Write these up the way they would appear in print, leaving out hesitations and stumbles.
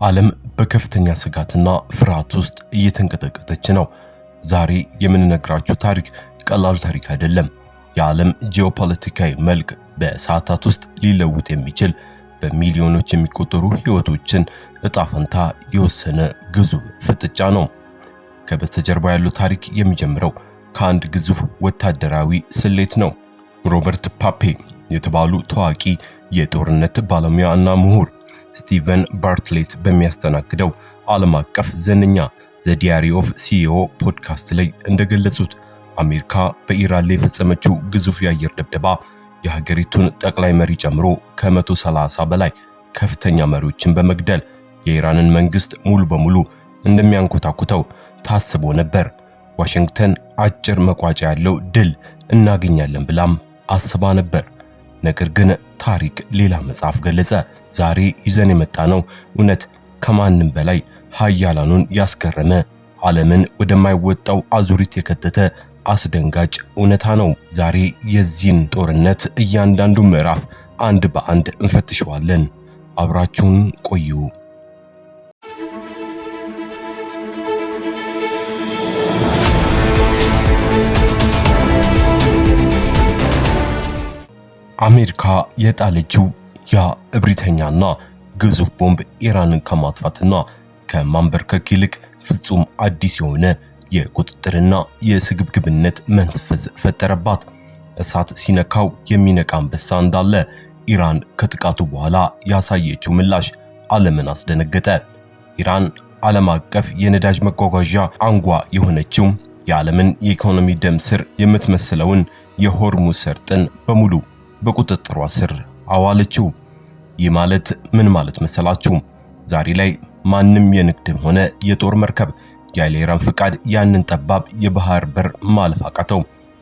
ዓለም በከፍተኛ ስጋትና ፍርሃት ውስጥ እየተንቀጠቀጠች ነው። ዛሬ የምንነግራችሁ ታሪክ ቀላል ታሪክ አይደለም። የዓለም ጂኦፖለቲካዊ መልክ በሰዓታት ውስጥ ሊለውጥ የሚችል በሚሊዮኖች የሚቆጠሩ ሕይወቶችን እጣ ፈንታ የወሰነ ግዙፍ ፍጥጫ ነው። ከበስተጀርባ ያለው ታሪክ የሚጀምረው ከአንድ ግዙፍ ወታደራዊ ስሌት ነው። ሮበርት ፓፔ የተባሉ ታዋቂ የጦርነት ባለሙያ እና ምሁር ስቲቨን ባርትሌት በሚያስተናግደው ዓለም አቀፍ ዝነኛ ዘ ዲያሪ ኦፍ ሲኢኦ ፖድካስት ላይ እንደገለጹት አሜሪካ በኢራን ላይ የፈጸመችው ግዙፍ የአየር ድብደባ የሀገሪቱን ጠቅላይ መሪ ጨምሮ ከ130 በላይ ከፍተኛ መሪዎችን በመግደል የኢራንን መንግስት ሙሉ በሙሉ እንደሚያንኮታኩተው ታስቦ ነበር። ዋሽንግተን አጭር መቋጫ ያለው ድል እናገኛለን ብላም አስባ ነበር። ነገር ግን ታሪክ ሌላ መጽሐፍ ገለጸ። ዛሬ ይዘን የመጣነው እውነት ከማንም በላይ ሀያላኑን ያስገረመ ዓለምን ወደማይወጣው አዙሪት የከተተ አስደንጋጭ እውነታ ነው። ዛሬ የዚህን ጦርነት እያንዳንዱ ምዕራፍ አንድ በአንድ እንፈትሸዋለን። አብራችሁን ቆዩ። አሜሪካ የጣለችው ያ እብሪተኛና ግዙፍ ቦምብ ኢራንን ከማጥፋትና ከማንበርከክ ይልቅ ፍጹም አዲስ የሆነ የቁጥጥርና የስግብግብነት መንፈስ ፈጠረባት። እሳት ሲነካው የሚነቃ አንበሳ እንዳለ ኢራን ከጥቃቱ በኋላ ያሳየችው ምላሽ ዓለምን አስደነገጠ። ኢራን ዓለም አቀፍ የነዳጅ መጓጓዣ አንጓ የሆነችው የዓለምን የኢኮኖሚ ደም ስር የምትመስለውን የሆርሙዝ ሰርጥን በሙሉ በቁጥጥሯ ስር አዋለችው። ይህ ማለት ምን ማለት መሰላችሁ? ዛሬ ላይ ማንም የንግድም ሆነ የጦር መርከብ ያለ ኢራን ፍቃድ ያንን ጠባብ የባህር በር ማለፍ አቃተው።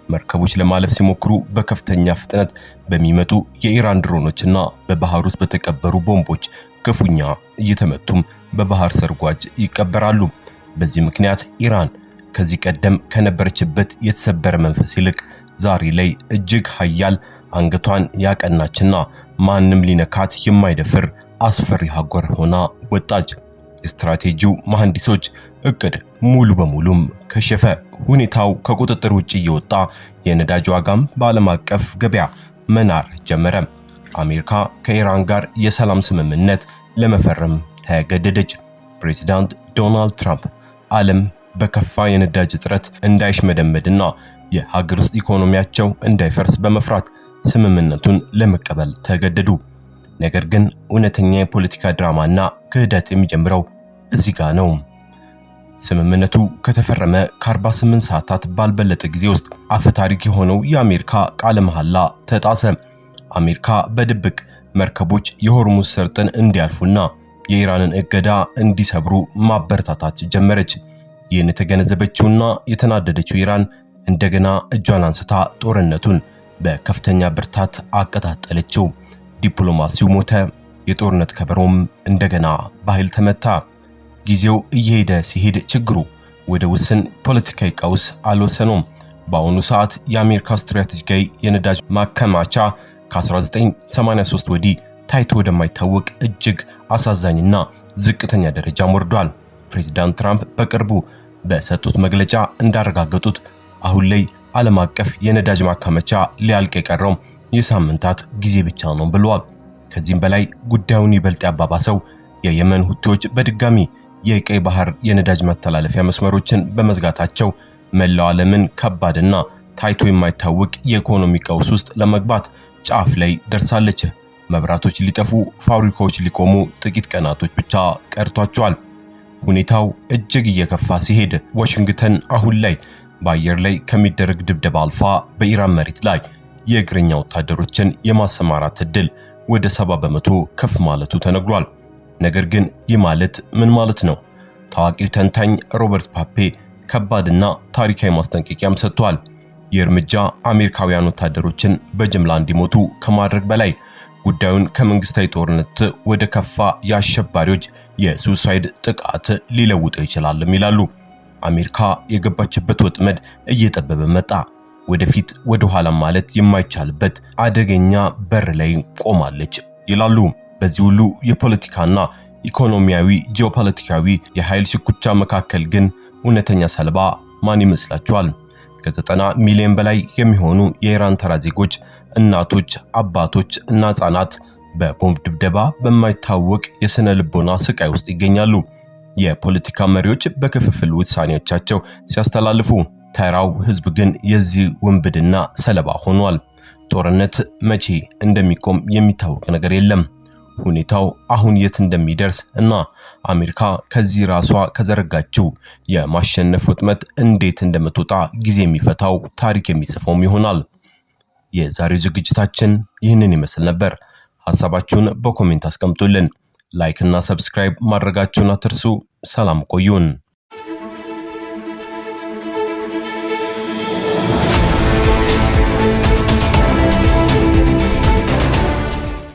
መርከቦች ለማለፍ ሲሞክሩ በከፍተኛ ፍጥነት በሚመጡ የኢራን ድሮኖችና በባህር ውስጥ በተቀበሩ ቦምቦች ክፉኛ እየተመቱም በባህር ሰርጓጅ ይቀበራሉ። በዚህ ምክንያት ኢራን ከዚህ ቀደም ከነበረችበት የተሰበረ መንፈስ ይልቅ ዛሬ ላይ እጅግ ኃያል አንገቷን ያቀናችና ማንም ሊነካት የማይደፍር አስፈሪ ሀገር ሆና ወጣች። የስትራቴጂው መሐንዲሶች እቅድ ሙሉ በሙሉም ከሸፈ። ሁኔታው ከቁጥጥር ውጪ እየወጣ የነዳጅ ዋጋም በዓለም አቀፍ ገበያ መናር ጀመረ። አሜሪካ ከኢራን ጋር የሰላም ስምምነት ለመፈረም ተገደደች። ፕሬዝዳንት ዶናልድ ትራምፕ ዓለም በከፋ የነዳጅ እጥረት እንዳይሽመደመድና የሀገር ውስጥ ኢኮኖሚያቸው እንዳይፈርስ በመፍራት ስምምነቱን ለመቀበል ተገደዱ። ነገር ግን እውነተኛ የፖለቲካ ድራማና ክህደት የሚጀምረው እዚህ ጋር ነው። ስምምነቱ ከተፈረመ ከ48 ሰዓታት ባልበለጠ ጊዜ ውስጥ አፈታሪክ የሆነው የአሜሪካ ቃለ መሐላ ተጣሰ። አሜሪካ በድብቅ መርከቦች የሆርሙዝ ሰርጥን እንዲያልፉና የኢራንን እገዳ እንዲሰብሩ ማበረታታት ጀመረች። ይህን የተገነዘበችውና የተናደደችው ኢራን እንደገና እጇን አንስታ ጦርነቱን በከፍተኛ ብርታት አቀጣጠለችው። ዲፕሎማሲው ሞተ። የጦርነት ከበሮም እንደገና በኃይል ተመታ። ጊዜው እየሄደ ሲሄድ ችግሩ ወደ ውስን ፖለቲካዊ ቀውስ አልወሰነም። በአሁኑ ሰዓት የአሜሪካ ስትራቴጂካዊ የነዳጅ ማከማቻ ከ1983 ወዲህ ታይቶ ወደማይታወቅ እጅግ አሳዛኝና ዝቅተኛ ደረጃ ወርዷል። ፕሬዝዳንት ትራምፕ በቅርቡ በሰጡት መግለጫ እንዳረጋገጡት አሁን ላይ ዓለም አቀፍ የነዳጅ ማከማቻ ሊያልቅ የቀረው የሳምንታት ጊዜ ብቻ ነው ብለዋል። ከዚህም በላይ ጉዳዩን ይበልጥ ያባባሰው የየመን ሁቲዎች በድጋሚ የቀይ ባህር የነዳጅ ማስተላለፊያ መስመሮችን በመዝጋታቸው መላው ዓለምን ከባድና ታይቶ የማይታወቅ የኢኮኖሚ ቀውስ ውስጥ ለመግባት ጫፍ ላይ ደርሳለች። መብራቶች ሊጠፉ፣ ፋብሪካዎች ሊቆሙ ጥቂት ቀናቶች ብቻ ቀርቷቸዋል። ሁኔታው እጅግ እየከፋ ሲሄድ ዋሽንግተን አሁን ላይ በአየር ላይ ከሚደረግ ድብደባ አልፋ በኢራን መሬት ላይ የእግረኛ ወታደሮችን የማሰማራት ዕድል ወደ 70 በመቶ ከፍ ማለቱ ተነግሯል። ነገር ግን ይህ ማለት ምን ማለት ነው? ታዋቂው ተንታኝ ሮበርት ፓፔ ከባድና ታሪካዊ ማስጠንቀቂያም ሰጥቷል። ይህ እርምጃ አሜሪካውያን ወታደሮችን በጅምላ እንዲሞቱ ከማድረግ በላይ ጉዳዩን ከመንግስታዊ ጦርነት ወደ ከፋ የአሸባሪዎች የሱሳይድ ጥቃት ሊለውጠው ይችላልም ይላሉ። አሜሪካ የገባችበት ወጥመድ እየጠበበ መጣ። ወደፊት ወደ ኋላ ማለት የማይቻልበት አደገኛ በር ላይ ቆማለች ይላሉ። በዚህ ሁሉ የፖለቲካና ኢኮኖሚያዊ፣ ጂኦፖለቲካዊ የኃይል ሽኩቻ መካከል ግን እውነተኛ ሰለባ ማን ይመስላችኋል? ከ90 ሚሊዮን በላይ የሚሆኑ የኢራን ተራ ዜጎች፣ እናቶች፣ አባቶች እና ህጻናት በቦምብ ድብደባ በማይታወቅ የስነ ልቦና ስቃይ ውስጥ ይገኛሉ። የፖለቲካ መሪዎች በክፍፍል ውሳኔዎቻቸው ሲያስተላልፉ፣ ተራው ህዝብ ግን የዚህ ውንብድና ሰለባ ሆኗል። ጦርነት መቼ እንደሚቆም የሚታወቅ ነገር የለም። ሁኔታው አሁን የት እንደሚደርስ እና አሜሪካ ከዚህ ራሷ ከዘረጋችው የማሸነፍ ወጥመድ እንዴት እንደምትወጣ ጊዜ የሚፈታው ታሪክ የሚጽፈውም ይሆናል። የዛሬው ዝግጅታችን ይህንን ይመስል ነበር። ሐሳባችሁን በኮሜንት አስቀምጡልን። ላይክ እና ሰብስክራይብ ማድረጋችሁን አትርሱ። ሰላም ቆዩን።